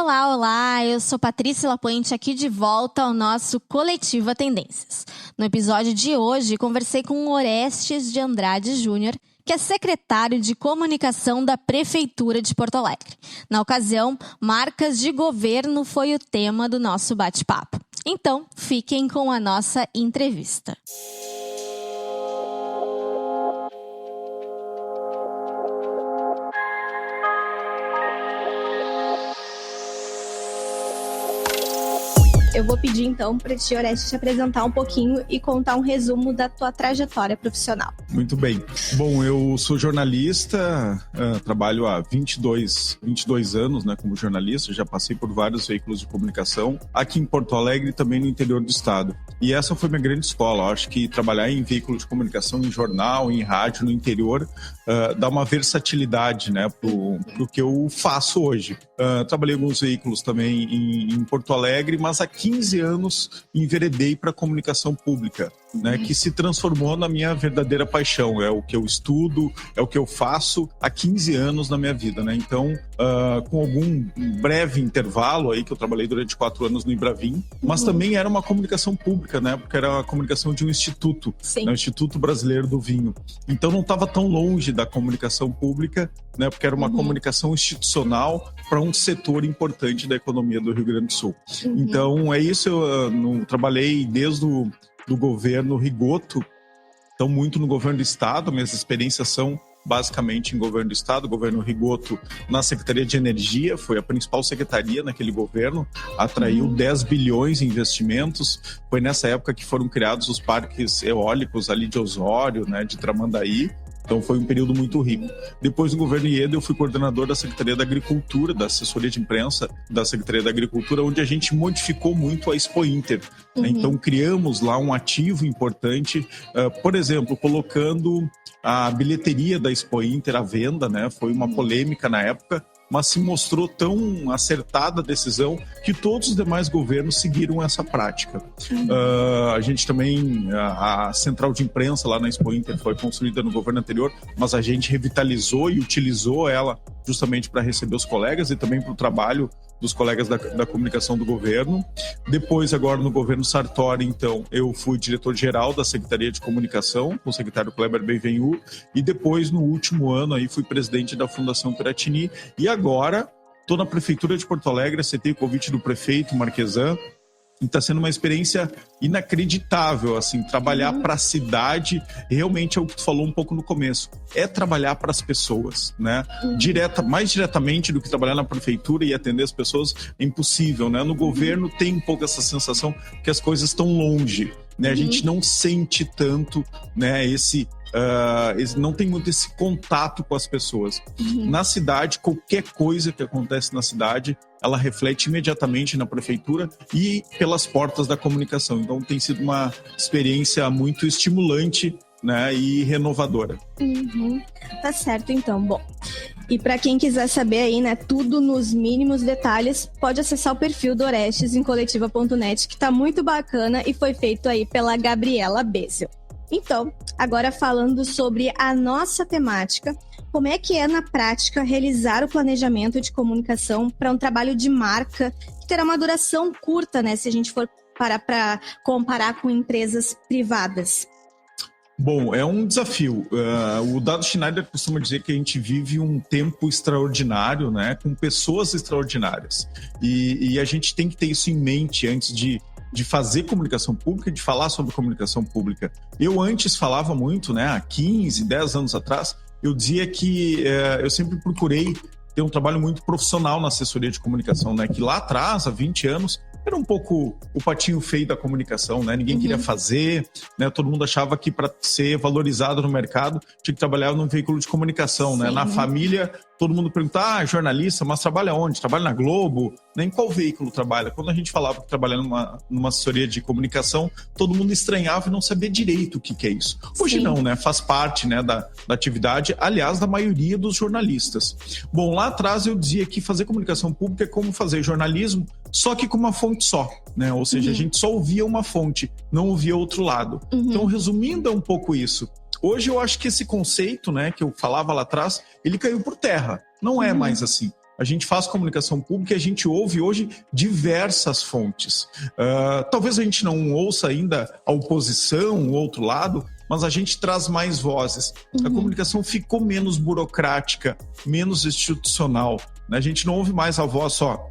Olá, olá! Eu sou Patrícia Lapuente, aqui de volta ao nosso Coletiva Tendências. No episódio de hoje, conversei com Orestes de Andrade Júnior, que é secretário de Comunicação da Prefeitura de Porto Alegre. Na ocasião, marcas de governo foi o tema do nosso bate-papo. Então, fiquem com a nossa entrevista. Eu vou pedir, então, para ti, Orestes, te apresentar um pouquinho e contar um resumo da tua trajetória profissional. Muito bem. Bom, eu sou jornalista, trabalho há 22 anos, né, como jornalista, já passei por vários veículos de comunicação, aqui em Porto Alegre e também no interior do estado. E essa foi minha grande escola. Eu acho que trabalhar em veículo de comunicação, em jornal, em rádio, no interior, dá uma versatilidade, né, pro que eu faço hoje. Trabalhei em alguns veículos também em Porto Alegre, mas há 15 anos enveredei para a comunicação pública, né, que se transformou na minha verdadeira paixão. É o que eu estudo, é o que eu faço há 15 anos na minha vida, né? Então, com algum breve intervalo aí, que eu trabalhei durante 4 anos no Ibravin, mas também era uma comunicação pública, né? Porque era a comunicação de um instituto, né? O Instituto Brasileiro do Vinho. Então, não estava tão longe da comunicação pública, né? Porque era uma comunicação institucional para um setor importante da economia do Rio Grande do Sul. Então, é isso. Eu trabalhei desde do governo Rigoto, então muito no governo do estado. Minhas experiências são basicamente em governo do estado. Governo Rigoto na Secretaria de Energia, foi a principal secretaria naquele governo, atraiu 10 bilhões em investimentos. Foi nessa época que foram criados os parques eólicos ali de Osório, né, de Tramandaí. Então foi um período muito rico. Depois do governo Ieda, eu fui coordenador da Secretaria da Agricultura, da assessoria de imprensa da Secretaria da Agricultura, onde a gente modificou muito a Expo Inter. Então criamos lá um ativo importante, por exemplo, colocando a bilheteria da Expo Inter à venda, né? Foi uma polêmica na época, mas se mostrou tão acertada a decisão que todos os demais governos seguiram essa prática. A gente também, a central de imprensa lá na Expo Inter foi construída no governo anterior, mas a gente revitalizou e utilizou ela justamente para receber os colegas e também para o trabalho dos colegas da comunicação do governo. Depois, agora no governo Sartori, então, eu fui diretor-geral da Secretaria de Comunicação, com o secretário Kleber Benvenu, e depois, no último ano, aí fui presidente da Fundação Piratini, e agora estou na Prefeitura de Porto Alegre, aceitei o convite do prefeito Marquesan, e está sendo uma experiência inacreditável, assim, trabalhar para a cidade. Realmente é o que tu falou um pouco no começo, é trabalhar para as pessoas, né? Mais diretamente do que trabalhar na prefeitura e atender as pessoas é impossível, né? No governo tem um pouco essa sensação que as coisas estão longe, né? A gente não sente tanto, né, não tem muito esse contato com as pessoas. Na cidade, qualquer coisa que acontece na cidade, ela reflete imediatamente na prefeitura e pelas portas da comunicação. Então tem sido uma experiência muito estimulante, né, e renovadora. Tá certo, então. Bom, e para quem quiser saber aí, né, tudo nos mínimos detalhes, pode acessar o perfil do Orestes em coletiva.net, que tá muito bacana e foi feito aí pela Gabriela Bessel. Então, agora falando sobre a nossa temática, como é que é na prática realizar o planejamento de comunicação para um trabalho de marca que terá uma duração curta, né, se a gente for parar para comparar com empresas privadas? Bom, é um desafio. O Dado Schneider costuma dizer que a gente vive um tempo extraordinário, né, com pessoas extraordinárias. E a gente tem que ter isso em mente antes de fazer comunicação pública, de falar sobre comunicação pública. Eu antes falava muito, né, há 15, 10 anos atrás, eu dizia que eu sempre procurei ter um trabalho muito profissional na assessoria de comunicação, né, que lá atrás, há 20 anos, era um pouco o patinho feio da comunicação, né? Ninguém queria fazer, né? Todo mundo achava que para ser valorizado no mercado tinha que trabalhar num veículo de comunicação, né? Na família, todo mundo pergunta, jornalista, mas trabalha onde? Trabalha na Globo? Em qual veículo trabalha? Quando a gente falava que trabalha numa assessoria de comunicação, todo mundo estranhava e não sabia direito o que é isso. Hoje não, né? Faz parte, né, da atividade, aliás, da maioria dos jornalistas. Bom, lá atrás eu dizia que fazer comunicação pública é como fazer jornalismo, só que com uma fonte só, né? Ou seja, a gente só ouvia uma fonte, não ouvia outro lado. Então, resumindo, é um pouco isso. Hoje eu acho que esse conceito, né, que eu falava lá atrás, ele caiu por terra. Não é mais assim. A gente faz comunicação pública e a gente ouve hoje diversas fontes. Talvez a gente não ouça ainda a oposição, o outro lado, mas a gente traz mais vozes. A comunicação ficou menos burocrática, menos institucional, né? A gente não ouve mais a voz só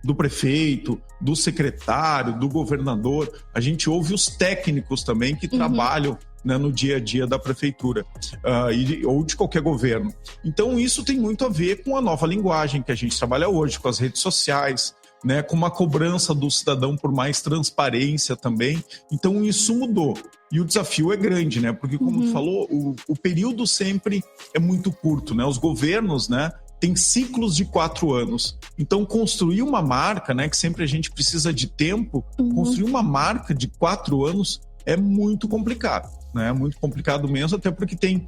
do prefeito, do secretário, do governador. A gente ouve os técnicos também que trabalham, né, no dia a dia da prefeitura ou de qualquer governo. Então isso tem muito a ver com a nova linguagem que a gente trabalha hoje, com as redes sociais, né, com uma cobrança do cidadão por mais transparência também. Então isso mudou. E o desafio é grande, né? Porque, como tu falou, o período sempre é muito curto, né? Os governos, né, têm ciclos de 4 anos. Então, construir uma marca, né, que sempre a gente precisa de tempo, construir uma marca de 4 anos é muito complicado. É muito complicado mesmo, até porque tem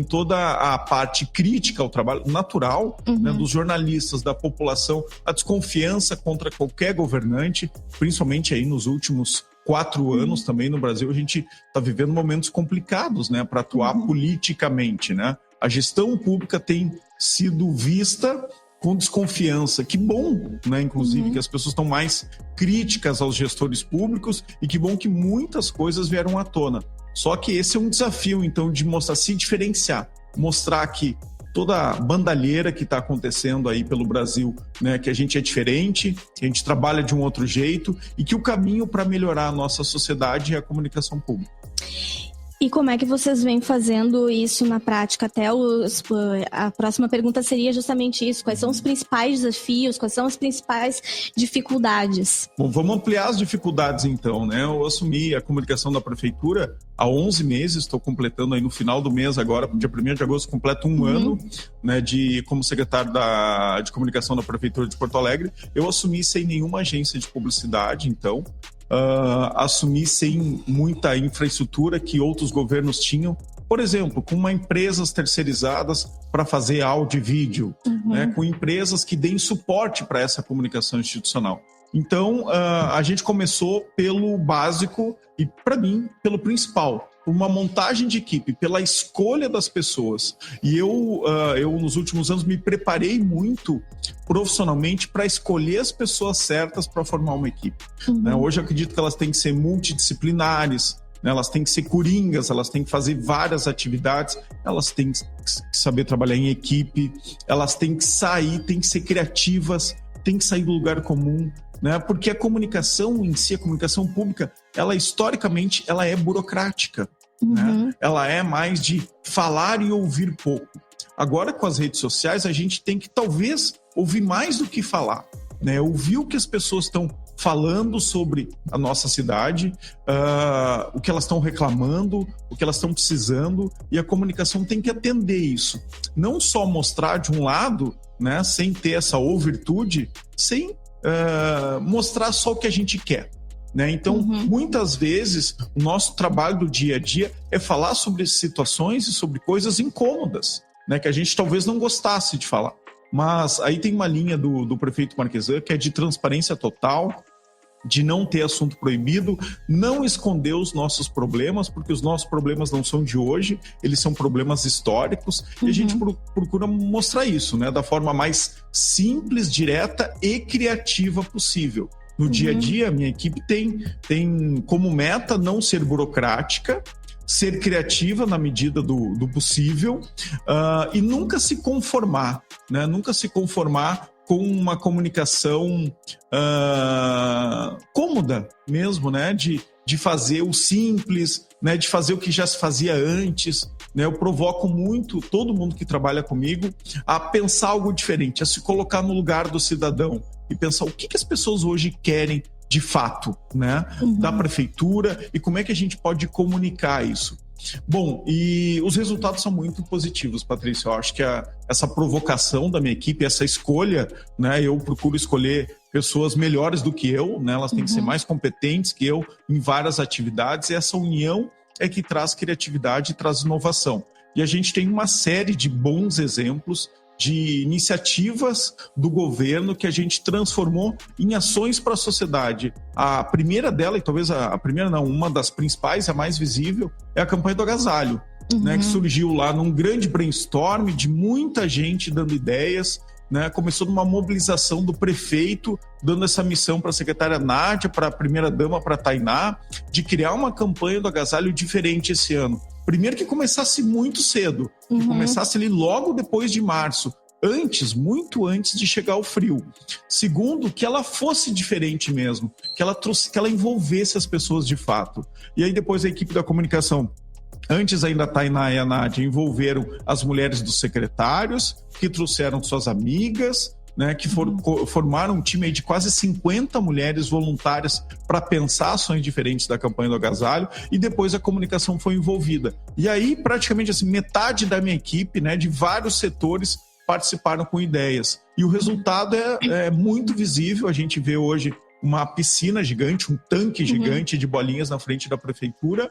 toda a parte crítica ao trabalho natural, né, dos jornalistas, da população, a desconfiança contra qualquer governante, principalmente aí nos últimos 4 anos também no Brasil. A gente está vivendo momentos complicados, né, para atuar politicamente, né? A gestão pública tem sido vista com desconfiança. Que bom, né, inclusive, que as pessoas estão mais críticas aos gestores públicos, e que bom que muitas coisas vieram à tona. Só que esse é um desafio, então, de mostrar, se diferenciar, mostrar que toda a bandalheira que está acontecendo aí pelo Brasil, né, que a gente é diferente, que a gente trabalha de um outro jeito, e que o caminho para melhorar a nossa sociedade é a comunicação pública. E como é que vocês vêm fazendo isso na prática? A próxima pergunta seria justamente isso. Quais são os principais desafios? Quais são as principais dificuldades? Bom, vamos ampliar as dificuldades então, né? Eu assumi a comunicação da prefeitura há 11 meses, estou completando aí no final do mês agora, dia 1º de agosto, completo um ano, né, como secretário de comunicação da prefeitura de Porto Alegre. Eu assumi sem nenhuma agência de publicidade, então. Assumir sem muita infraestrutura que outros governos tinham, por exemplo, com empresas terceirizadas para fazer áudio e vídeo, né, com empresas que deem suporte para essa comunicação institucional. Então, a gente começou pelo básico e, para mim, pelo principal, uma montagem de equipe, pela escolha das pessoas. E eu nos últimos anos, me preparei muito profissionalmente para escolher as pessoas certas para formar uma equipe. Né? Hoje eu acredito que elas têm que ser multidisciplinares, né? Elas têm que ser coringas, elas têm que fazer várias atividades, elas têm que saber trabalhar em equipe, elas têm que sair, têm que ser criativas, têm que sair do lugar comum, né? Porque a comunicação em si, a comunicação pública, ela historicamente ela é burocrática, né? Ela é mais de falar e ouvir pouco. Agora, com as redes sociais, a gente tem que talvez ouvir mais do que falar, né? Ouvir o que as pessoas estão falando sobre a nossa cidade, o que elas estão reclamando, o que elas estão precisando, e a comunicação tem que atender isso. Não só mostrar de um lado, né, sem ter essa virtude, sem mostrar só o que a gente quer, né? Então, muitas vezes, o nosso trabalho do dia a dia é falar sobre situações e sobre coisas incômodas, né, que a gente talvez não gostasse de falar. Mas aí tem uma linha do prefeito Marquesan que é de transparência total, de não ter assunto proibido, não esconder os nossos problemas, porque os nossos problemas não são de hoje, eles são problemas históricos, e a gente procura mostrar isso, né, da forma mais simples, direta e criativa possível. No dia a dia, a minha equipe tem como meta não ser burocrática, ser criativa na medida do possível, e nunca se conformar, né? Nunca se conformar com uma comunicação cômoda mesmo, né? De fazer o simples, né? De fazer o que já se fazia antes, né? Eu provoco muito todo mundo que trabalha comigo a pensar algo diferente, a se colocar no lugar do cidadão e pensar o que as pessoas hoje querem de fato, né? Da prefeitura, e como é que a gente pode comunicar isso. Bom, e os resultados são muito positivos, Patrícia. Eu acho que essa provocação da minha equipe, essa escolha, né? Eu procuro escolher pessoas melhores do que eu, né? Elas têm que ser mais competentes que eu em várias atividades, e essa união é que traz criatividade e traz inovação. E a gente tem uma série de bons exemplos de iniciativas do governo que a gente transformou em ações para a sociedade. A primeira dela, e talvez a primeira não, uma das principais, a mais visível, é a campanha do agasalho, né, que surgiu lá num grande brainstorm de muita gente dando ideias, né? Começou numa mobilização do prefeito, dando essa missão para a secretária Nádia, para a primeira-dama, para a Tainá, de criar uma campanha do agasalho diferente esse ano. Primeiro que começasse muito cedo, que começasse ali logo depois de março, muito antes de chegar o frio. Segundo, que ela fosse diferente mesmo, que ela envolvesse as pessoas de fato. E aí depois a equipe da comunicação, antes ainda a Tainá e a Nádia, envolveram as mulheres dos secretários, que trouxeram suas amigas, né, que formaram um time aí de quase 50 mulheres voluntárias para pensar ações diferentes da campanha do agasalho, e depois a comunicação foi envolvida. E aí, praticamente assim, metade da minha equipe, né, de vários setores, participaram com ideias. E o resultado é muito visível. A gente vê hoje uma piscina gigante, um tanque gigante de bolinhas na frente da prefeitura,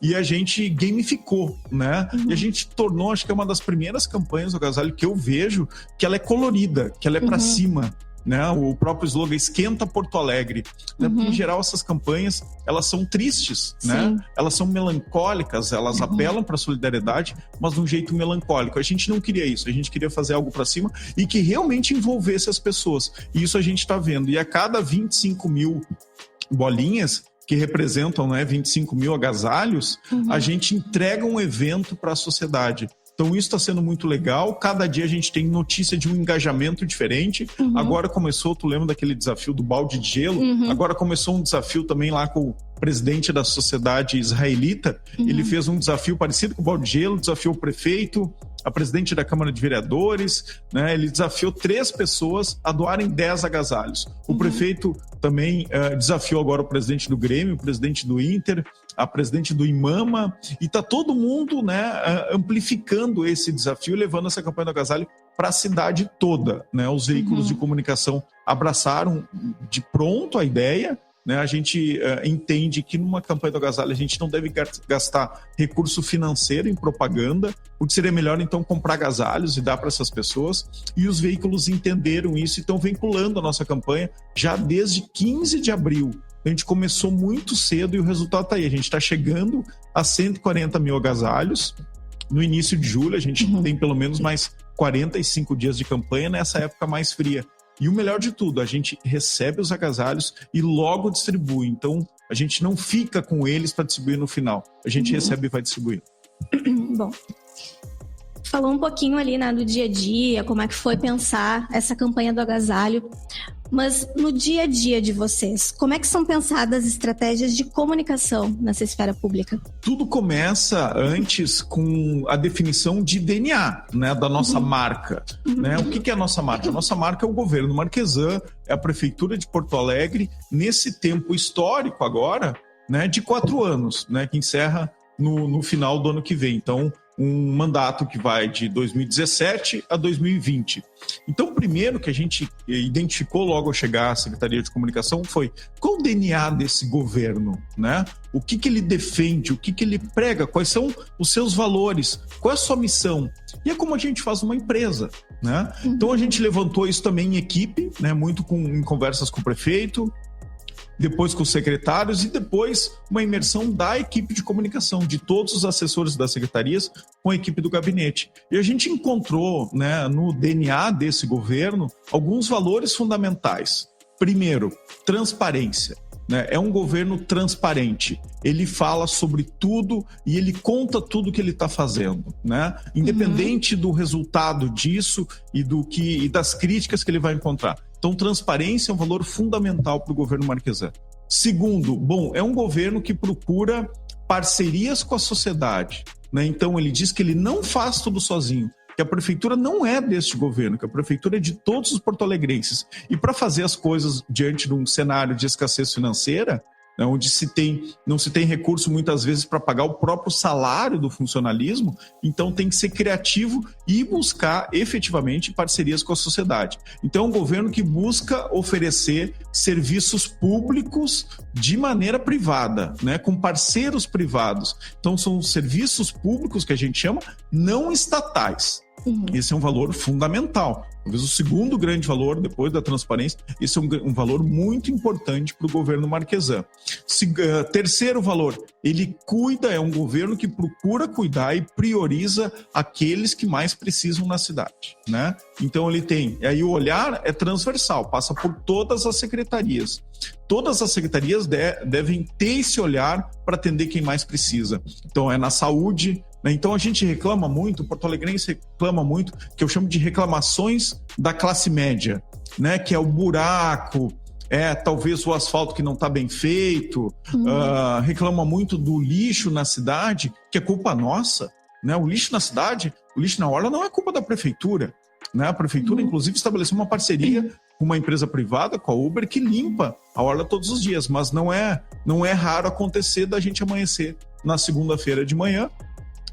e a gente gamificou, né? E a gente tornou, acho que é uma das primeiras campanhas do agasalho que eu vejo, que ela é colorida, que ela é para cima, né? O próprio slogan Esquenta Porto Alegre, né? Porque, em geral, essas campanhas, elas são tristes, né? Elas são melancólicas, elas apelam para a solidariedade, mas de um jeito melancólico. A gente não queria isso, a gente queria fazer algo para cima e que realmente envolvesse as pessoas. E isso a gente está vendo. E a cada 25 mil bolinhas, que representam, né, 25 mil agasalhos, a gente entrega um evento para a sociedade. Então isso está sendo muito legal, cada dia a gente tem notícia de um engajamento diferente. Agora começou, tu lembra daquele desafio do balde de gelo? Agora começou um desafio também lá com o presidente da sociedade israelita. Ele fez um desafio parecido com o balde de gelo, desafiou o prefeito, a presidente da Câmara de Vereadores, né? Ele desafiou 3 pessoas a doarem 10 agasalhos. O prefeito também desafiou agora o presidente do Grêmio, o presidente do Inter, a presidente do Imama, e está todo mundo, né, amplificando esse desafio, levando essa campanha do agasalho para a cidade toda, né? Os veículos de comunicação abraçaram de pronto a ideia, né? A gente entende que numa campanha do agasalho a gente não deve gastar recurso financeiro em propaganda, porque seria melhor então comprar agasalhos e dar para essas pessoas, e os veículos entenderam isso e estão vinculando a nossa campanha já desde 15 de abril. A gente começou muito cedo e o resultado está aí. A gente está chegando a 140 mil agasalhos. No início de julho, a gente tem pelo menos mais 45 dias de campanha nessa época mais fria. E o melhor de tudo, a gente recebe os agasalhos e logo distribui. Então, a gente não fica com eles para distribuir no final. A gente recebe e vai distribuir. Bom, falou um pouquinho ali, né, do dia a dia, como é que foi pensar essa campanha do agasalho. Mas no dia a dia de vocês, como é que são pensadas estratégias de comunicação nessa esfera pública? Tudo começa antes com a definição de DNA, né, da nossa marca. Né? O que é a nossa marca? A nossa marca é o governo Marquesan, é a Prefeitura de Porto Alegre, nesse tempo histórico agora, né, de 4 anos, né, que encerra no final do ano que vem. Então, um mandato que vai de 2017 a 2020. Então, o primeiro que a gente identificou logo ao chegar à Secretaria de Comunicação foi qual o DNA desse governo, né? O que ele defende, o que ele prega, quais são os seus valores, qual é a sua missão. E é como a gente faz uma empresa, né? Então, a gente levantou isso também em equipe, né? Muito em conversas com o prefeito, depois com os secretários e depois uma imersão da equipe de comunicação, de todos os assessores das secretarias com a equipe do gabinete. E a gente encontrou, né, no DNA desse governo alguns valores fundamentais. Primeiro, transparência. Né? É um governo transparente. Ele fala sobre tudo e ele conta tudo que ele está fazendo, né? Independente do resultado disso e das críticas que ele vai encontrar. Então, transparência é um valor fundamental para o governo Marquesan. Segundo, é um governo que procura parcerias com a sociedade, né? Então, ele diz que ele não faz tudo sozinho, que a prefeitura não é deste governo, que a prefeitura é de todos os porto-alegrenses. E para fazer as coisas diante de um cenário de escassez financeira, né, onde não se tem recurso muitas vezes para pagar o próprio salário do funcionalismo, então tem que ser criativo e buscar efetivamente parcerias com a sociedade. Então é um governo que busca oferecer serviços públicos de maneira privada, né, com parceiros privados. Então são serviços públicos que a gente chama não estatais. Esse é um valor fundamental. talvez o segundo grande valor, depois da transparência, esse é um valor muito importante para o governo marquesan. Terceiro valor, ele cuida, é um governo que procura cuidar e prioriza aqueles que mais precisam na cidade, né? Então ele tem, aí o olhar é transversal, passa por todas as secretarias. Todas as secretarias devem ter esse olhar para atender quem mais precisa. Então é na saúde, né? Então a gente reclama muito, o Porto Alegrense reclama muito, que eu chamo de reclamações da classe média, né? Que é o buraco, talvez o asfalto que não está bem feito, reclama muito do lixo na cidade, que é culpa nossa, né? O lixo na cidade, o lixo na orla não é culpa da prefeitura, né? A prefeitura, inclusive, estabeleceu uma parceria com uma empresa privada, com a Uber, que limpa a orla todos os dias, mas não é raro acontecer da gente amanhecer na segunda-feira de manhã,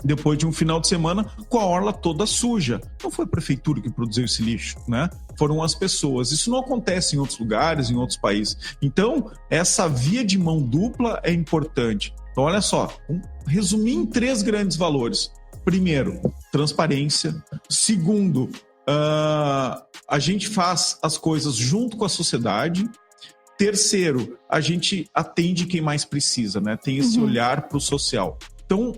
depois de um final de semana, com a orla toda suja. Não foi a prefeitura que produziu esse lixo, né? Foram as pessoas. Isso não acontece em outros lugares, em outros países. Então, essa via de mão dupla é importante. Então, olha só, resumir em 3 grandes valores. Primeiro, transparência. Segundo, a gente faz as coisas junto com a sociedade. Terceiro, a gente atende quem mais precisa, né? Tem esse olhar para o social. Então,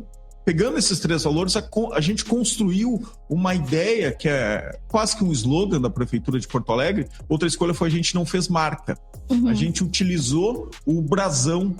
pegando esses 3 valores, a gente construiu uma ideia que é quase que um slogan da Prefeitura de Porto Alegre. Outra escolha foi: a gente não fez marca. A gente utilizou o brasão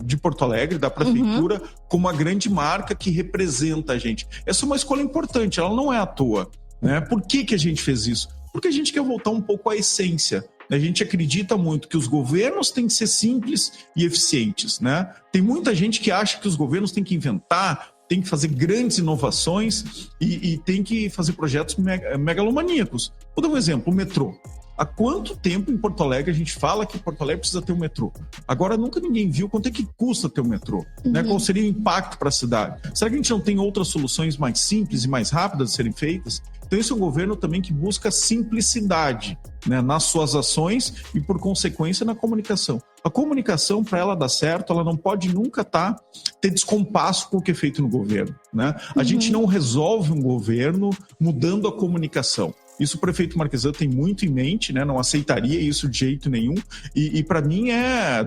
de Porto Alegre, da Prefeitura, como a grande marca que representa a gente. Essa é uma escolha importante, ela não é à toa, né? Por que a gente fez isso? Porque a gente quer voltar um pouco à essência. A gente acredita muito que os governos têm que ser simples e eficientes, né? Tem muita gente que acha que os governos têm que inventar, têm que fazer grandes inovações e têm que fazer projetos megalomaníacos. Vou dar um exemplo, o metrô. Há quanto tempo em Porto Alegre a gente fala que Porto Alegre precisa ter um metrô? Agora nunca ninguém viu quanto é que custa ter um metrô, né? Qual seria o impacto para a cidade? Será que a gente não tem outras soluções mais simples e mais rápidas de serem feitas? Então esse é um governo também que busca simplicidade, né, nas suas ações e, por consequência, na comunicação. A comunicação, para ela dar certo, ela não pode nunca ter descompasso com o que é feito no governo, né? A gente não resolve um governo mudando a comunicação. Isso o prefeito Marquesan tem muito em mente, né? Não aceitaria isso de jeito nenhum. E para mim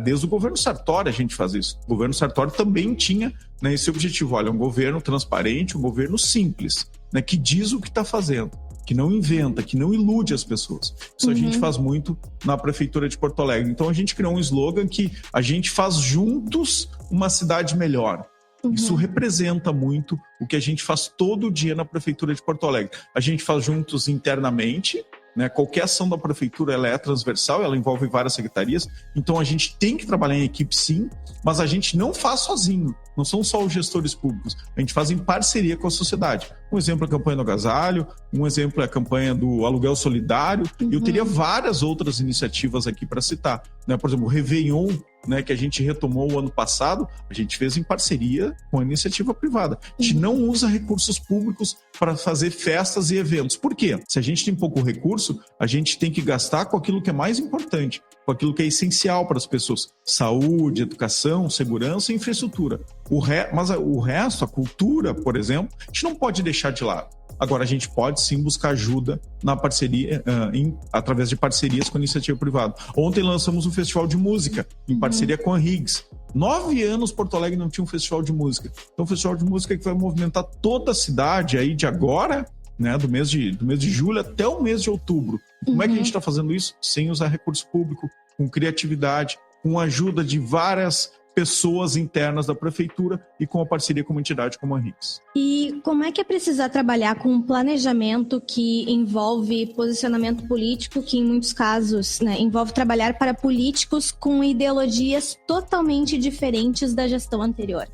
desde o governo Sartori a gente faz isso. O governo Sartori também tinha, né, esse objetivo. Olha, um governo transparente, um governo simples, né, que diz o que está fazendo, que não inventa, que não ilude as pessoas. Isso a gente faz muito na Prefeitura de Porto Alegre. Então a gente criou um slogan que a gente faz juntos uma cidade melhor. Isso representa muito o que a gente faz todo dia na Prefeitura de Porto Alegre. A gente faz juntos internamente, né? Qualquer ação da Prefeitura ela é transversal, ela envolve várias secretarias, então a gente tem que trabalhar em equipe sim, mas a gente não faz sozinho, não são só os gestores públicos, a gente faz em parceria com a sociedade. Um exemplo é a campanha do agasalho, um exemplo é a campanha do aluguel solidário, e eu teria várias outras iniciativas aqui para citar, né? Por exemplo, o Réveillon, né, que a gente retomou o ano passado, a gente fez em parceria com a iniciativa privada. A gente não usa recursos públicos para fazer festas e eventos. Por quê? Se a gente tem pouco recurso, a gente tem que gastar com aquilo que é mais importante, com aquilo que é essencial para as pessoas. Saúde, educação, segurança e infraestrutura. Mas o resto, a cultura, por exemplo, a gente não pode deixar de lado. Agora, a gente pode sim buscar ajuda na parceria, através de parcerias com a iniciativa privada. Ontem lançamos um festival de música, em parceria com a Higgs. 9 anos Porto Alegre não tinha um festival de música. Então, um festival de música que vai movimentar toda a cidade aí de agora, né, do mês de julho até o mês de outubro. Como é que a gente está fazendo isso? Sem usar recurso público, com criatividade, com a ajuda de várias pessoas internas da prefeitura e com a parceria com uma entidade como a Higgs. E como é que é precisar trabalhar com um planejamento que envolve posicionamento político, que em muitos casos, né, envolve trabalhar para políticos com ideologias totalmente diferentes da gestão anterior?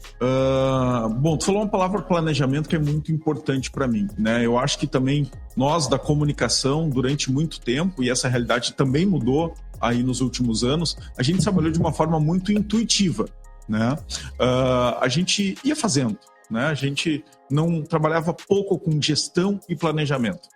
Bom, tu falou uma palavra planejamento que é muito importante para mim, né? Eu acho que também nós da comunicação, durante muito tempo, e essa realidade também mudou aí nos últimos anos, a gente trabalhou de uma forma muito intuitiva, né? A gente ia fazendo, né? A gente não trabalhava pouco com gestão e planejamento.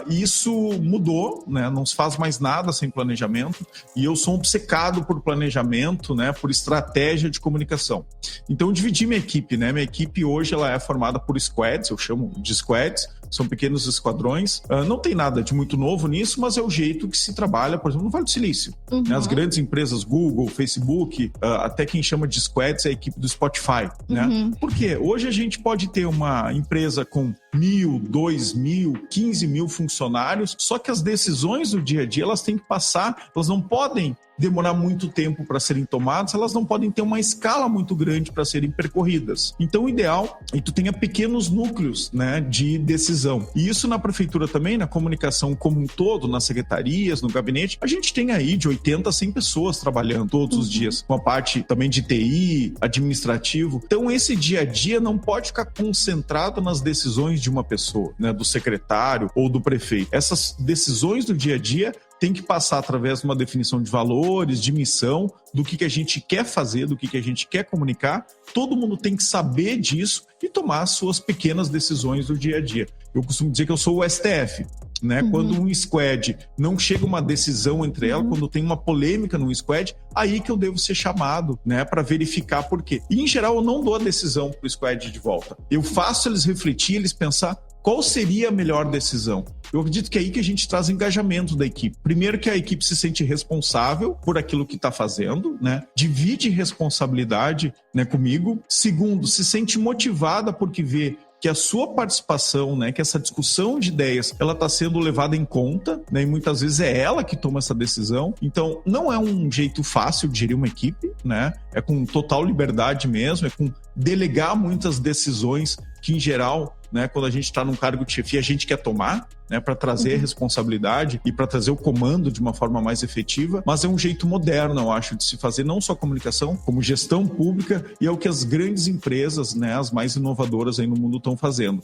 Isso mudou, né? Não se faz mais nada sem planejamento, e eu sou obcecado por planejamento, né? Por estratégia de comunicação. Então eu dividi minha equipe, né? Minha equipe hoje ela é formada por squads, eu chamo de squads, são pequenos esquadrões. Não tem nada de muito novo nisso, mas é o jeito que se trabalha, por exemplo, no Vale do Silício. Né? As grandes empresas, Google, Facebook, até quem chama de squads é a equipe do Spotify. Né? Por quê? Hoje a gente pode ter uma empresa com 1.000, 2.000, 15.000 funcionários, só que as decisões do dia a dia, elas têm que passar, elas não podem demorar muito tempo para serem tomadas, elas não podem ter uma escala muito grande para serem percorridas. Então, o ideal é que tu tenha pequenos núcleos, né, de decisão. E isso na prefeitura também, na comunicação como um todo, nas secretarias, no gabinete, a gente tem aí de 80 a 100 pessoas trabalhando todos os dias, com a parte também de TI, administrativo. Então, esse dia a dia não pode ficar concentrado nas decisões de uma pessoa, né, do secretário ou do prefeito. Essas decisões do dia a dia tem que passar através de uma definição de valores, de missão, do que a gente quer fazer, do que a gente quer comunicar. Todo mundo tem que saber disso e tomar as suas pequenas decisões do dia a dia. Eu costumo dizer que eu sou o STF, né? Quando um squad não chega uma decisão entre ela, quando tem uma polêmica num squad, aí que eu devo ser chamado, né, para verificar por quê. E, em geral, eu não dou a decisão pro squad de volta. Eu faço eles refletir, eles pensar qual seria a melhor decisão. Eu acredito que é aí que a gente traz engajamento da equipe. Primeiro, que a equipe se sente responsável por aquilo que está fazendo, né? Divide responsabilidade, né, comigo. Segundo, se sente motivada porque vê que a sua participação, né, que essa discussão de ideias, ela está sendo levada em conta, né, e muitas vezes é ela que toma essa decisão. Então, não é um jeito fácil de gerir uma equipe, né? É com total liberdade mesmo, é com delegar muitas decisões que, em geral, né, quando a gente está num cargo de chefia, a gente quer tomar, né, para trazer responsabilidade e para trazer o comando de uma forma mais efetiva, mas é um jeito moderno, eu acho, de se fazer não só comunicação, como gestão pública, e é o que as grandes empresas, né, as mais inovadoras aí no mundo estão fazendo.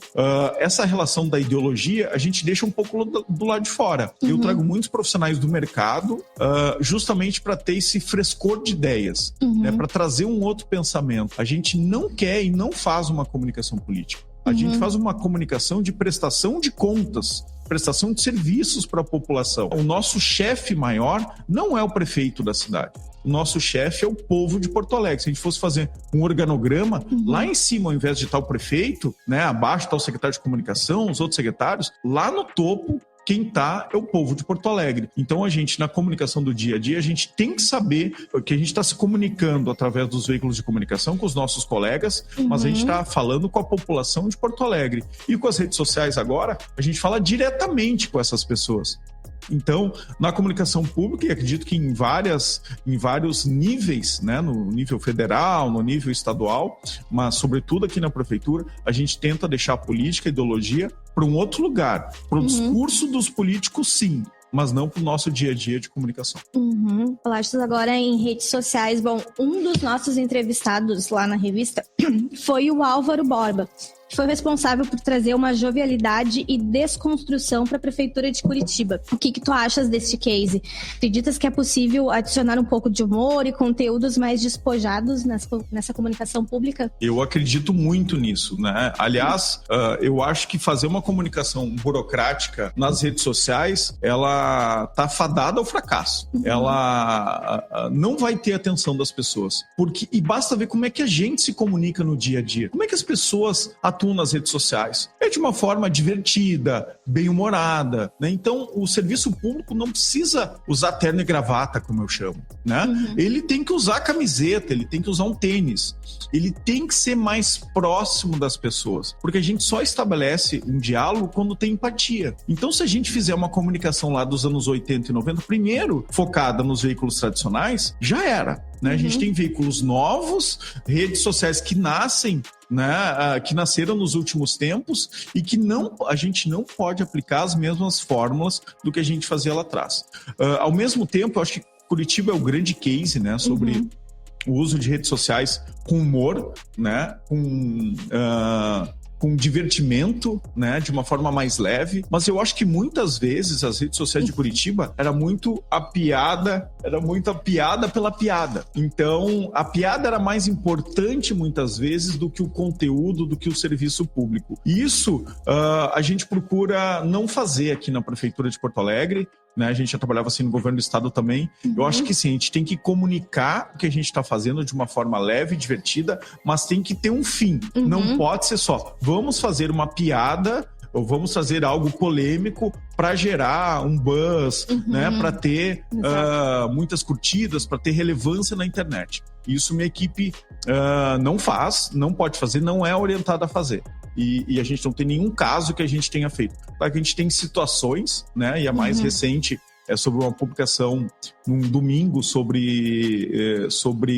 Essa relação da ideologia, a gente deixa um pouco do lado de fora. Eu trago muitos profissionais do mercado justamente para ter esse frescor de ideias, né, para trazer um outro pensamento. A gente não quer e não faz uma comunicação política. A gente faz uma comunicação de prestação de contas, prestação de serviços para a população. O nosso chefe maior não é o prefeito da cidade. O nosso chefe é o povo de Porto Alegre. Se a gente fosse fazer um organograma, lá em cima, ao invés de estar o prefeito, né, abaixo está o secretário de comunicação, os outros secretários, lá no topo, quem está é o povo de Porto Alegre. Então, a gente, na comunicação do dia a dia, a gente tem que saber que a gente está se comunicando através dos veículos de comunicação com os nossos colegas, mas a gente está falando com a população de Porto Alegre. E com as redes sociais agora, a gente fala diretamente com essas pessoas. Então, na comunicação pública, e acredito que em vários níveis, né, no nível federal, no nível estadual, mas sobretudo aqui na prefeitura, a gente tenta deixar a política, a ideologia para um outro lugar. Para o discurso dos políticos, sim, mas não para o nosso dia a dia de comunicação. Falaste agora em redes sociais. Bom, um dos nossos entrevistados lá na revista foi o Álvaro Borba, que foi responsável por trazer uma jovialidade e desconstrução para a Prefeitura de Curitiba. O que tu achas deste case? Acreditas que é possível adicionar um pouco de humor e conteúdos mais despojados nessa comunicação pública? Eu acredito muito nisso, né? Aliás, eu acho que fazer uma comunicação burocrática nas redes sociais, ela tá fadada ao fracasso. Ela não vai ter atenção das pessoas. E basta ver como é que a gente se comunica no dia a dia. Como é que as pessoas atuam nas redes sociais? É de uma forma divertida, bem-humorada, né? Então, o serviço público não precisa usar terno e gravata, como eu chamo, né? Ele tem que usar camiseta, ele tem que usar um tênis, ele tem que ser mais próximo das pessoas, porque a gente só estabelece um diálogo quando tem empatia. Então, se a gente fizer uma comunicação lá dos anos 80 e 90, primeiro focada nos veículos tradicionais, já era, né? A gente tem veículos novos, redes sociais que nascem, né, que nasceram nos últimos tempos e que a gente não pode aplicar as mesmas fórmulas do que a gente fazia lá atrás. Ao mesmo tempo, eu acho que Curitiba é o grande case, né, sobre o uso de redes sociais com humor, né, com divertimento, né, de uma forma mais leve, mas eu acho que muitas vezes as redes sociais de Curitiba era muito a piada pela piada. Então, a piada era mais importante muitas vezes do que o conteúdo, do que o serviço público. E isso a gente procura não fazer aqui na Prefeitura de Porto Alegre, né? A gente já trabalhava assim no governo do estado também. Eu acho que sim, a gente tem que comunicar o que a gente está fazendo de uma forma leve, divertida, mas tem que ter um fim. Não pode ser só, vamos fazer uma piada ou vamos trazer algo polêmico para gerar um buzz, né? Para ter muitas curtidas, para ter relevância na internet. Isso minha equipe não faz, não pode fazer, não é orientada a fazer. E a gente não tem nenhum caso que a gente tenha feito. Claro que a gente tem situações, né? E a mais recente é sobre uma publicação num domingo sobre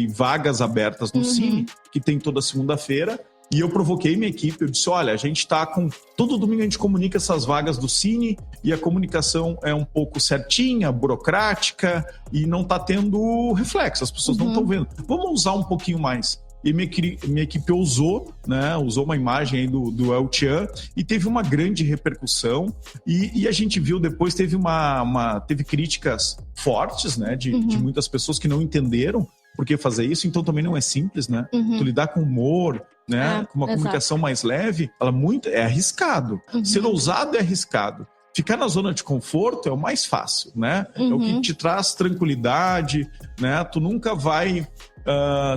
vagas abertas no Cine, que tem toda segunda-feira. E eu provoquei minha equipe, eu disse, olha, a gente está com... Todo domingo a gente comunica essas vagas do Cine e a comunicação é um pouco certinha, burocrática e não está tendo reflexo, as pessoas não estão vendo. Vamos usar um pouquinho mais. E minha equipe usou, né? Usou uma imagem aí do El Chan e teve uma grande repercussão. E a gente viu depois, teve críticas fortes, né? De muitas pessoas que não entenderam por que fazer isso. Então também não é simples, né? Tu lidar com humor, né? Com uma comunicação mais leve, é arriscado. Ser ousado é arriscado. Ficar na zona de conforto é o mais fácil, né? É o que te traz tranquilidade, né? Tu nunca vai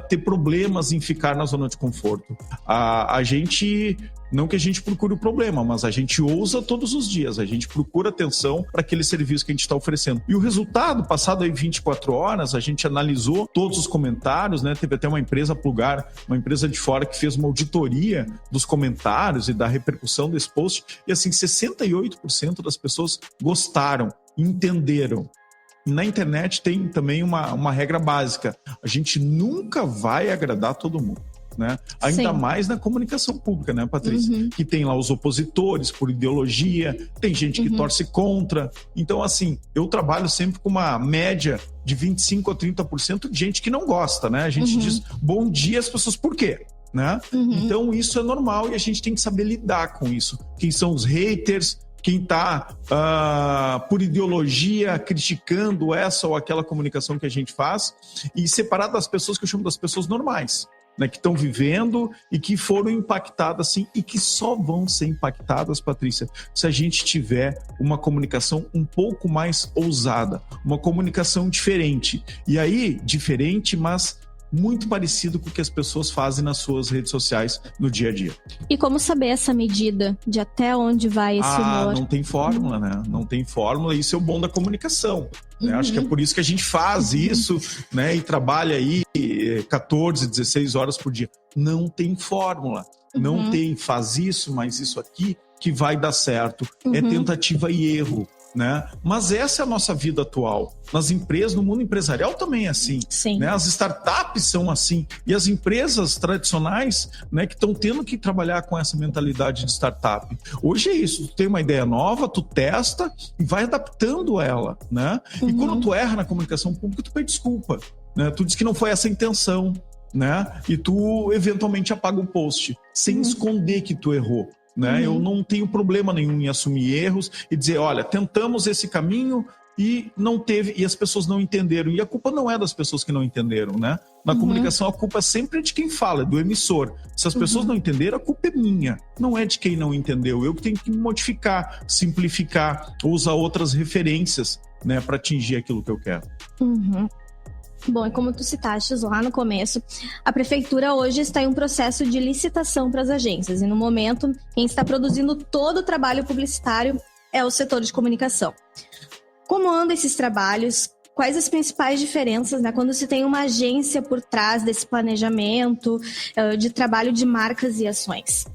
ter problemas em ficar na zona de conforto. A gente, não que a gente procure o problema, mas a gente ousa todos os dias, a gente procura atenção para aquele serviço que a gente está oferecendo. E o resultado, passado aí 24 horas, a gente analisou todos os comentários, né? Teve até uma empresa Plugar, uma empresa de fora que fez uma auditoria dos comentários e da repercussão desse post, e assim, 68% das pessoas gostaram, entenderam. Na internet tem também uma regra básica. A gente nunca vai agradar todo mundo, né? Ainda mais na comunicação pública, né, Patrícia? Que tem lá os opositores por ideologia, tem gente que torce contra. Então, assim, eu trabalho sempre com uma média de 25% a 30% de gente que não gosta, né? A gente diz bom dia às pessoas, por quê? Né? Então, isso é normal e a gente tem que saber lidar com isso. Quem são os haters? Quem está por ideologia criticando essa ou aquela comunicação que a gente faz, e separar das pessoas que eu chamo das pessoas normais, né, que estão vivendo e que foram impactadas sim, e que só vão ser impactadas, Patrícia, se a gente tiver uma comunicação um pouco mais ousada, uma comunicação diferente. E aí, diferente, mas muito parecido com o que as pessoas fazem nas suas redes sociais no dia a dia. E como saber essa medida de até onde vai esse humor? Não tem fórmula, né? Não tem fórmula, isso é o bom da comunicação. Né? Acho que é por isso que a gente faz isso, né? E trabalha aí 14, 16 horas por dia. Não tem fórmula. Não tem, faz isso, mas isso aqui que vai dar certo. É tentativa e erro. Né? Mas essa é a nossa vida atual. Nas empresas, no mundo empresarial também é assim. Né? As startups são assim. E as empresas tradicionais, né, que estão tendo que trabalhar com essa mentalidade de startup. Hoje é isso. Tu tem uma ideia nova, tu testa e vai adaptando ela. Né? E quando tu erra na comunicação pública, tu pede desculpa. Né? Tu diz que não foi essa a intenção. Né? E tu eventualmente apaga o post, sem esconder que tu errou. Né? Eu não tenho problema nenhum em assumir erros e dizer, olha, tentamos esse caminho e não teve, e as pessoas não entenderam. E a culpa não é das pessoas que não entenderam, né? Na comunicação, a culpa sempre é de quem fala, é do emissor. Se as pessoas não entenderam, a culpa é minha. Não é de quem não entendeu. Eu que tenho que modificar, simplificar, usar outras referências, né, para atingir aquilo que eu quero. Bom, e como tu citaste lá no começo, a prefeitura hoje está em um processo de licitação para as agências. E no momento, quem está produzindo todo o trabalho publicitário é o setor de comunicação. Como andam esses trabalhos? Quais as principais diferenças, né, quando se tem uma agência por trás desse planejamento de trabalho de marcas e ações?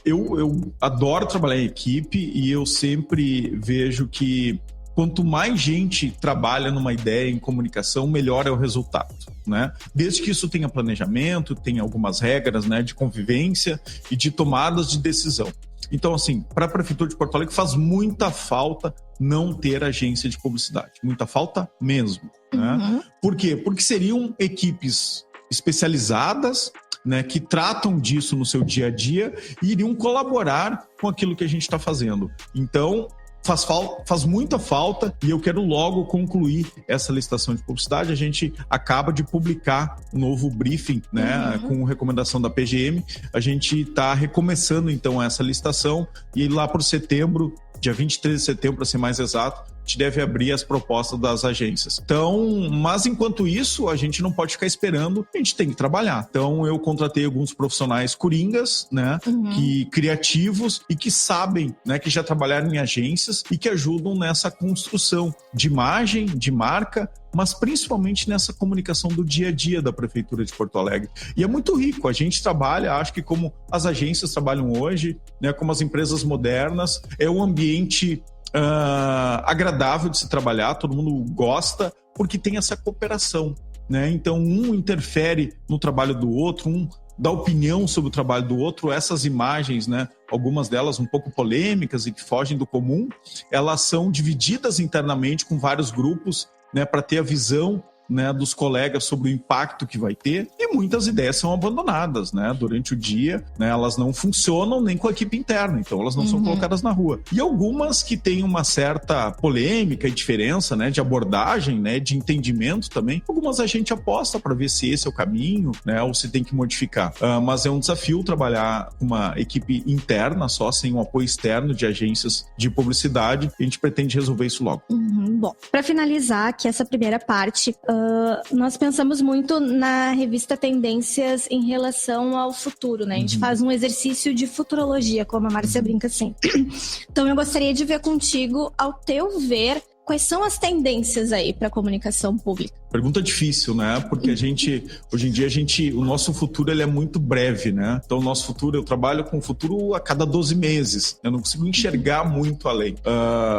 Eu adoro trabalhar em equipe e eu sempre vejo que quanto mais gente trabalha numa ideia em comunicação, melhor é o resultado, né? Desde que isso tenha planejamento, tenha algumas regras, né, de convivência e de tomadas de decisão. Então, assim, para a Prefeitura de Porto Alegre faz muita falta não ter agência de publicidade. Muita falta mesmo. Né? Por quê? Porque seriam equipes especializadas, né, que tratam disso no seu dia a dia e iriam colaborar com aquilo que a gente está fazendo. Então, faz muita falta e eu quero logo concluir essa licitação de publicidade. A gente acaba de publicar um novo briefing, né, com recomendação da PGM. A gente está recomeçando, então, essa licitação e lá por setembro, dia 23 de setembro, para ser mais exato, gente deve abrir as propostas das agências. Então, mas enquanto isso, a gente não pode ficar esperando, a gente tem que trabalhar. Então, eu contratei alguns profissionais coringas, né, que criativos e que sabem, né, que já trabalharam em agências e que ajudam nessa construção de imagem, de marca, mas principalmente nessa comunicação do dia a dia da Prefeitura de Porto Alegre. E é muito rico, a gente trabalha, acho que como as agências trabalham hoje, né, como as empresas modernas, é um ambiente agradável de se trabalhar, todo mundo gosta, porque tem essa cooperação, né? Então, um interfere no trabalho do outro, um dá opinião sobre o trabalho do outro. Essas imagens, né, algumas delas um pouco polêmicas e que fogem do comum, elas são divididas internamente com vários grupos, né, para ter a visão, né, dos colegas sobre o impacto que vai ter, e muitas ideias são abandonadas, né, durante o dia, né, elas não funcionam nem com a equipe interna, então elas não são colocadas na rua. E algumas que têm uma certa polêmica e diferença, né, de abordagem, né, de entendimento também, algumas a gente aposta para ver se esse é o caminho, né, ou se tem que modificar. Mas é um desafio trabalhar com uma equipe interna só, sem um apoio externo de agências de publicidade, e a gente pretende resolver isso logo. Bom, para finalizar aqui essa primeira parte, nós pensamos muito na revista Tendências em relação ao futuro, né? A gente faz um exercício de futurologia, como a Márcia brinca sempre. Então eu gostaria de ver contigo, ao teu ver, quais são as tendências aí para a comunicação pública? Pergunta difícil, né? Porque hoje em dia, o nosso futuro ele é muito breve, né? Então, o nosso futuro, eu trabalho com o futuro a cada 12 meses. Eu não consigo enxergar muito além.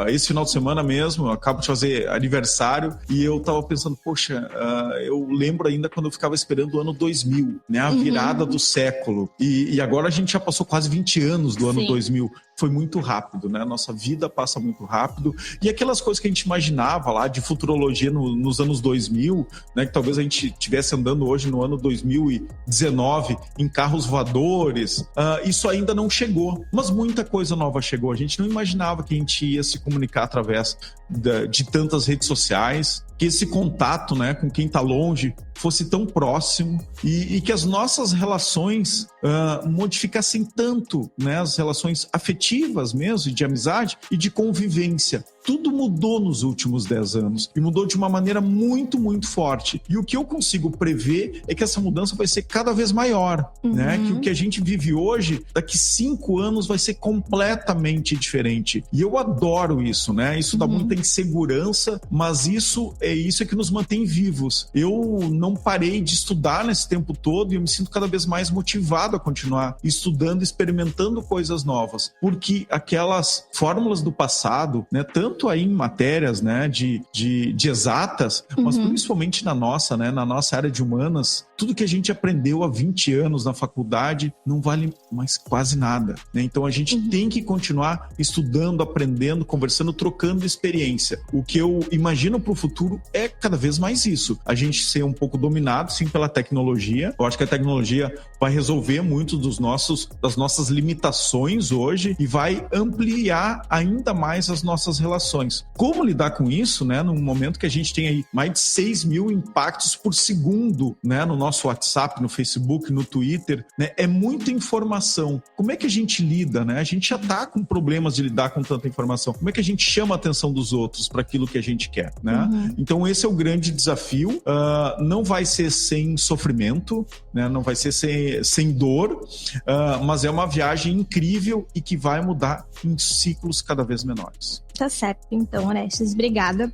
Esse final de semana mesmo, eu acabo de fazer aniversário e eu tava pensando, poxa, eu lembro ainda quando eu ficava esperando o ano 2000, né? A virada do século. E agora a gente já passou quase 20 anos do ano 2000. Foi muito rápido, né? Nossa vida passa muito rápido. E aquelas coisas que a gente imaginava lá de futurologia nos anos 2000, né, que talvez a gente estivesse andando hoje no ano 2019 em carros voadores, isso ainda não chegou, mas muita coisa nova chegou. A gente não imaginava que a gente ia se comunicar através de tantas redes sociais, que esse contato, né, com quem está longe fosse tão próximo e que as nossas relações modificassem tanto, né, as relações afetivas mesmo, de amizade e de convivência. Tudo mudou nos últimos 10 anos e mudou de uma maneira muito, muito forte. E o que eu consigo prever é que essa mudança vai ser cada vez maior, né? Que o que a gente vive hoje, daqui 5 anos vai ser completamente diferente. E eu adoro isso, né? Isso dá muita insegurança, mas isso é que nos mantém vivos. Eu não parei de estudar nesse tempo todo e eu me sinto cada vez mais motivado a continuar estudando, experimentando coisas novas. Porque aquelas fórmulas do passado, né? Tanto aí em matérias, né, de exatas, mas principalmente na nossa área de humanas, tudo que a gente aprendeu há 20 anos na faculdade não vale mais quase nada, né? Então a gente tem que continuar estudando, aprendendo, conversando, trocando experiência. O que eu imagino para o futuro é cada vez mais isso. A gente ser um pouco dominado, sim, pela tecnologia. Eu acho que a tecnologia vai resolver muito das nossas limitações hoje e vai ampliar ainda mais as nossas relações. Como lidar com isso, né? Num momento que a gente tem aí mais de 6 mil impactos por segundo, né? No nosso WhatsApp, no Facebook, no Twitter, né? É muita informação. Como é que a gente lida, né? A gente já tá com problemas de lidar com tanta informação. Como é que a gente chama a atenção dos outros para aquilo que a gente quer, né? Então esse é o grande desafio. Não vai ser sem sofrimento, né? Não vai ser sem dor, mas é uma viagem incrível e que vai mudar em ciclos cada vez menores. Tá certo, então, Orestes, obrigada.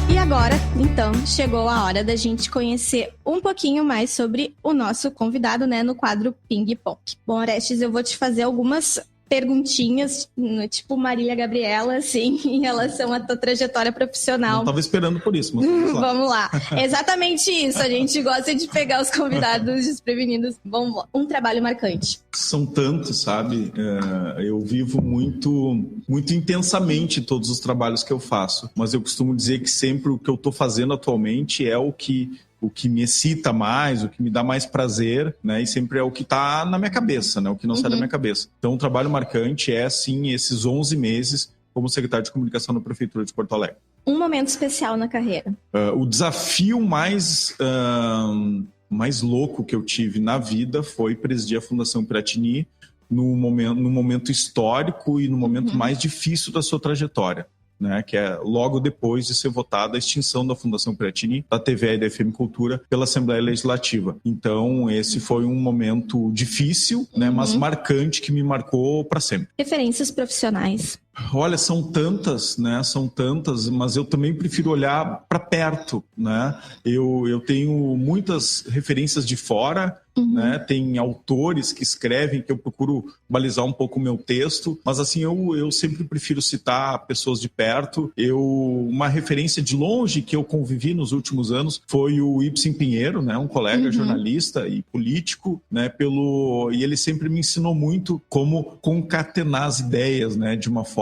E agora, então, chegou a hora da gente conhecer um pouquinho mais sobre o nosso convidado, né, no quadro Ping Pong. Bom, Orestes, eu vou te fazer algumas perguntinhas, tipo Marília Gabriela, assim, em relação à tua trajetória profissional. Não estava esperando por isso, mas vamos lá. Exatamente isso, a gente gosta de pegar os convidados desprevenidos. Vamos lá. Um trabalho marcante. São tantos, sabe? Eu vivo muito, muito intensamente todos os trabalhos que eu faço, mas eu costumo dizer que sempre o que eu estou fazendo atualmente é o que me excita mais, o que me dá mais prazer, né? E sempre é o que está na minha cabeça, né? O que não sai da minha cabeça. Então, o trabalho marcante é, sim, esses 11 meses como secretário de comunicação na Prefeitura de Porto Alegre. Um momento especial na carreira. O desafio mais mais louco que eu tive na vida foi presidir a Fundação Piratini no momento histórico e no momento mais difícil da sua trajetória, né, que é logo depois de ser votada a extinção da Fundação Piratini, da TVA e da FM Cultura pela Assembleia Legislativa. Então, esse foi um momento difícil, né, mas marcante, que me marcou para sempre. Referências profissionais. Olha, são tantas, mas eu também prefiro olhar para perto, né? Eu tenho muitas referências de fora, né? Tem autores que escrevem, que eu procuro balizar um pouco o meu texto, mas assim, eu sempre prefiro citar pessoas de perto. Uma referência de longe que eu convivi nos últimos anos foi o Ibsen Pinheiro, né? Um colega jornalista e político, né? E ele sempre me ensinou muito como concatenar as ideias, né? De uma forma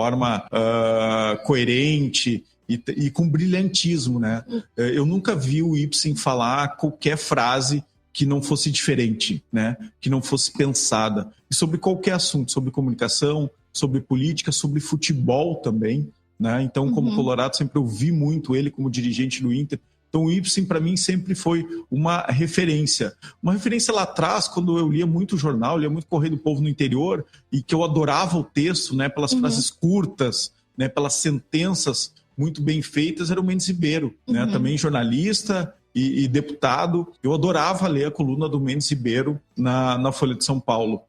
coerente e com brilhantismo, né? Eu nunca vi o Ibsen falar qualquer frase que não fosse diferente, né? Que não fosse pensada. E sobre qualquer assunto, sobre comunicação, sobre política, sobre futebol também, né? Então, como colorado, sempre ouvi muito ele como dirigente do Inter. Então, o Ibsen, para mim, sempre foi uma referência. Uma referência lá atrás, quando eu lia muito jornal, lia muito Correio do Povo no interior, e que eu adorava o texto, né, pelas frases curtas, né, pelas sentenças muito bem feitas, era o Mendes Ribeiro, né, também jornalista e deputado. Eu adorava ler a coluna do Mendes Ribeiro na Folha de São Paulo,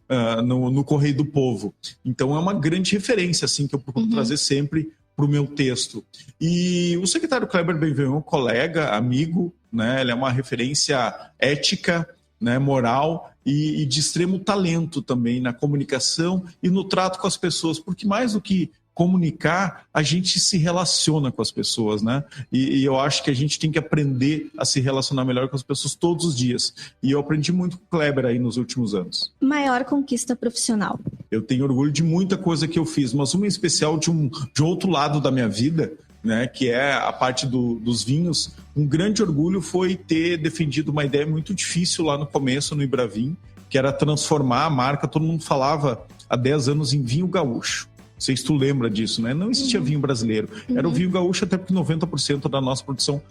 no Correio do Povo. Então, é uma grande referência, assim, que eu procuro trazer sempre para o meu texto. E o secretário Kleber Benvenu é um colega, amigo, né? Ele é uma referência ética, né? Moral e de extremo talento também na comunicação e no trato com as pessoas, porque mais do que comunicar, a gente se relaciona com as pessoas, né? E eu acho que a gente tem que aprender a se relacionar melhor com as pessoas todos os dias. E eu aprendi muito com o Kleber aí nos últimos anos. Maior conquista profissional. Eu tenho orgulho de muita coisa que eu fiz, mas uma em especial de outro lado da minha vida, né, que é a parte dos vinhos. Um grande orgulho foi ter defendido uma ideia muito difícil lá no começo, no Ibravin, que era transformar a marca, todo mundo falava há 10 anos em vinho gaúcho. Não sei se tu lembra disso, né? Não existia vinho brasileiro. Era o vinho gaúcho, até porque 90% da nossa produção,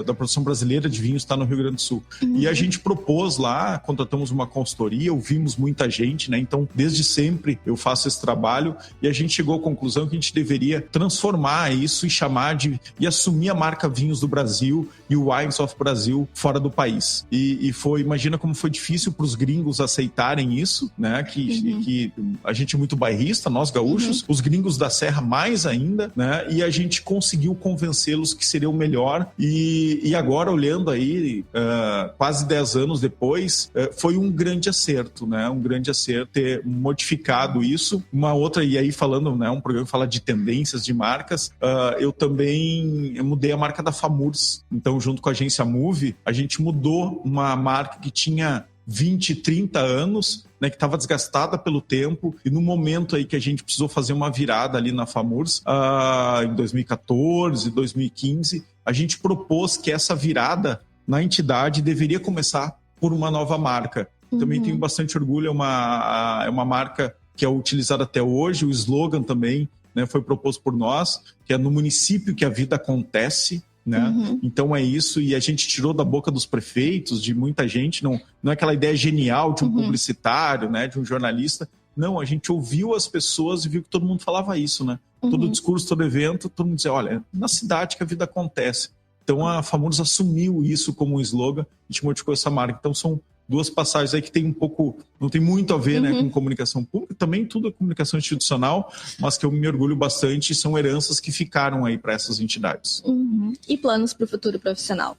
da produção brasileira de vinho está no Rio Grande do Sul. E a gente propôs lá, contratamos uma consultoria, ouvimos muita gente, né? Então, desde sempre eu faço esse trabalho e a gente chegou à conclusão que a gente deveria transformar isso e e assumir a marca Vinhos do Brasil e o Wines of Brasil fora do país. Imagina como foi difícil para os gringos aceitarem isso, né? Que a gente é muito bairrista, nós gaúchos, os gringos da Serra mais ainda, né? E a gente conseguiu convencê-los que seria o melhor. E agora, olhando aí, quase 10 anos depois, foi um grande acerto, né? Um grande acerto ter modificado isso. Uma outra, e aí falando, né? Um programa que fala de tendências de marcas, eu também mudei a marca da FAMURS. Então, junto com a agência Move, a gente mudou uma marca que tinha 20, 30 anos, né, que estava desgastada pelo tempo, e no momento aí que a gente precisou fazer uma virada ali na FAMURS, em 2014, 2015, a gente propôs que essa virada na entidade deveria começar por uma nova marca. Também tenho bastante orgulho, é uma marca que é utilizada até hoje, o slogan também, né, foi proposto por nós, que é no município que a vida acontece, né? Então é isso, e a gente tirou da boca dos prefeitos, de muita gente, não é aquela ideia genial de um publicitário, né, de um jornalista. Não, a gente ouviu as pessoas e viu que todo mundo falava isso, né? Todo discurso, todo evento, todo mundo dizia, olha, na cidade que a vida acontece. Então a FAMURS assumiu isso como um slogan e te modificou essa marca. Então são duas passagens aí que tem não tem muito a ver, né, com comunicação pública, também tudo é comunicação institucional, mas que eu me orgulho bastante e são heranças que ficaram aí para essas entidades. E planos para o futuro profissional?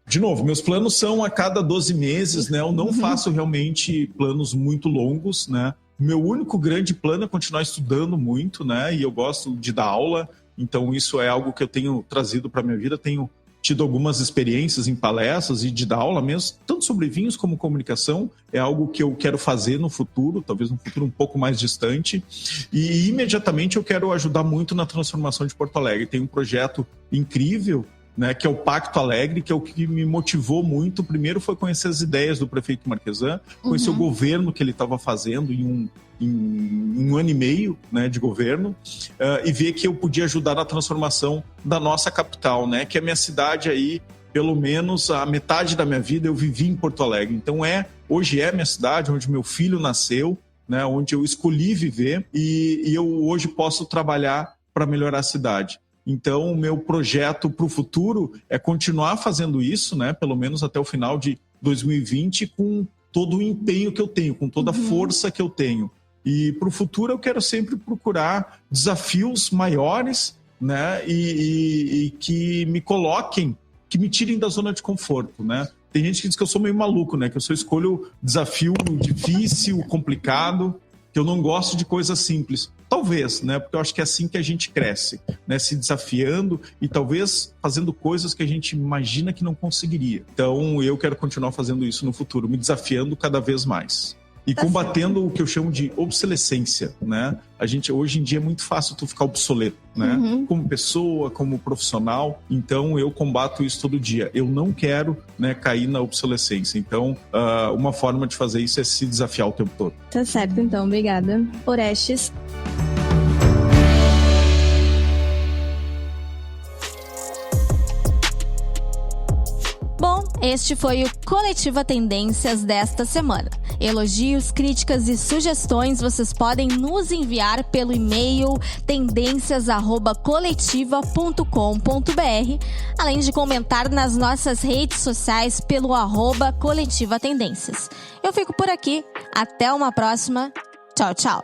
De novo, meus planos são a cada 12 meses, né? Eu não faço realmente planos muito longos, né? Meu único grande plano é continuar estudando muito, né? E eu gosto de dar aula, então isso é algo que eu tenho trazido para minha vida. Tenho tido algumas experiências em palestras e de dar aula mesmo, tanto sobre vinhos como comunicação. É algo que eu quero fazer no futuro, talvez no futuro um pouco mais distante. E imediatamente eu quero ajudar muito na transformação de Porto Alegre. Tem um projeto incrível, né, que é o Pacto Alegre, que é o que me motivou muito. Primeiro foi conhecer as ideias do prefeito Marquesan, conhecer o governo que ele estava fazendo em um ano e meio, né, de governo, e ver que eu podia ajudar na transformação da nossa capital, né, que é a minha cidade aí, pelo menos a metade da minha vida eu vivi em Porto Alegre. Então hoje é minha cidade, onde meu filho nasceu, né, onde eu escolhi viver e eu hoje posso trabalhar para melhorar a cidade. Então, o meu projeto para o futuro é continuar fazendo isso, né, pelo menos até o final de 2020, com todo o empenho que eu tenho, com toda a força que eu tenho. E para o futuro eu quero sempre procurar desafios maiores, né, e que me coloquem, que me tirem da zona de conforto, né? Tem gente que diz que eu sou meio maluco, né? Que eu só escolho desafio difícil, complicado, que eu não gosto de coisas simples. Talvez, né? Porque eu acho que é assim que a gente cresce, né? Se desafiando e talvez fazendo coisas que a gente imagina que não conseguiria. Então, eu quero continuar fazendo isso no futuro, me desafiando cada vez mais. E combatendo o que eu chamo de obsolescência, né? Hoje em dia é muito fácil tu ficar obsoleto, né? Como pessoa, como profissional. Então, eu combato isso todo dia. Eu não quero, né, cair na obsolescência. Então, uma forma de fazer isso é se desafiar o tempo todo. Tá certo, então. Obrigada. Orestes. Bom, este foi o Coletiva Tendências desta semana. Elogios, críticas e sugestões vocês podem nos enviar pelo e-mail tendências@coletiva.com.br, além de comentar nas nossas redes sociais pelo @Coletiva Tendências. Eu fico por aqui, até uma próxima. Tchau, tchau.